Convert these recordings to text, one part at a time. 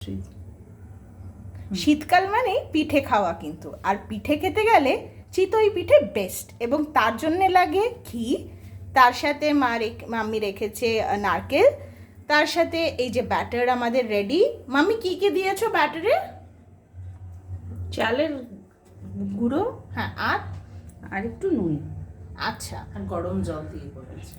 অবশ্যই। শীতকাল মানেই পিঠে খাওয়া কিন্তু, আর পিঠে খেতে গেলে চিতই পিঠে বেস্ট, এবং তার জন্য লাগে ঘি, তার সাথে মাম্মি রেখেছে নারকেল, তার সাথে এই যে ব্যাটার আমাদের রেডি। মাম্মি কি কি দিয়েছো ব্যাটারে? চালের গুঁড়ো, হ্যাঁ, আর একটু নুন, আচ্ছা আর গরম জল দিয়ে করেছে।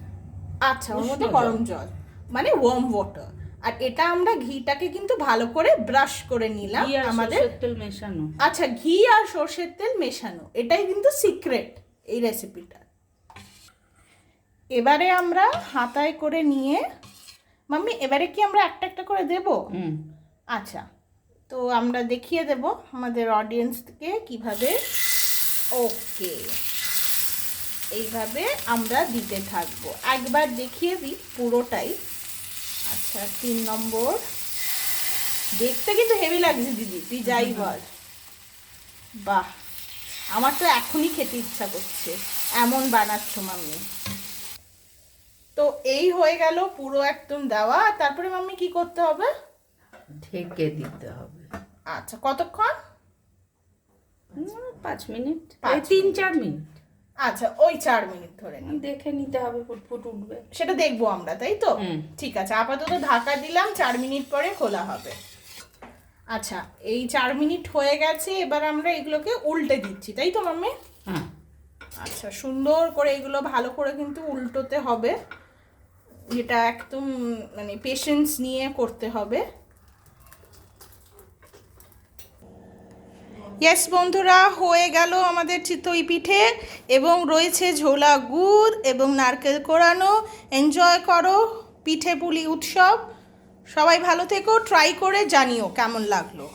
আচ্ছা, ওর মধ্যে গরম জল মানে ওয়ার্ম ওয়াটার। আর এটা আমরা ঘিটাকে কিন্তু ভালো করে ব্রাশ করে নিলাম ঘি আর আমাদের। সরষের তেল মেশানো। আচ্ছা, ঘি আর সর্ষের তেল মেশানো, এটাই কিন্তু সিক্রেট এই রেসিপিটা। এবারে আমরা হাতায় করে নিয়ে, মাম্মি এবারে কি আমরা একটা একটা করে দেব? আচ্ছা, তো আমরা দেখিয়ে দেব আমাদের অডিয়েন্সকে কিভাবে। ওকে, এইভাবে আমরা দিতে থাকবো, একবার দেখিয়ে দিই পুরোটাই। আচ্ছা, 3 নম্বর। দেখতে কিন্তু হেভি লাগছে দিদি, তুই যাই বল। বাহ, আমার তো এখনই খেতে ইচ্ছা করছে, এমন বানাচ্ছ মাম্মি। তো এই হয়ে গেল পুরো একদম দেওয়া। তারপরে মাম্মি কি করতে হবে? ঢেকে দিতে হবে। আচ্ছা, কতক্ষণ? 5 মিনিট, 5 3-4 মিনিট। আচ্ছা, ওই 4 মিনিট ধরে নিই। দেখে নিতে হবে ফুটফুট উঠবে, সেটা দেখবো আমরা, তাই তো? ঠিক আছে, আপাতত ঢাকা দিলাম, 4 মিনিট পরে খোলা হবে। আচ্ছা, এই 4 মিনিট হয়ে গেছে, এবার আমরা এগুলোকে উল্টে দিচ্ছি, তাই তো মাম্মি? হ্যাঁ। আচ্ছা, সুন্দর করে এগুলো ভালো করে কিন্তু উল্টোতে হবে, যেটা একদম মানে পেশেন্স নিয়ে করতে হবে। ইয়েস বন্ধুরা, হয়ে গেল আমাদের চিতই পিঠে, এবং রয়েছে ঝোলা গুড় এবং নারকেল কোড়ানো। এনজয় করো পিঠে পুলি উৎসব। সবাই ভালো থেকো, ট্রাই করে জানিও কেমন লাগলো।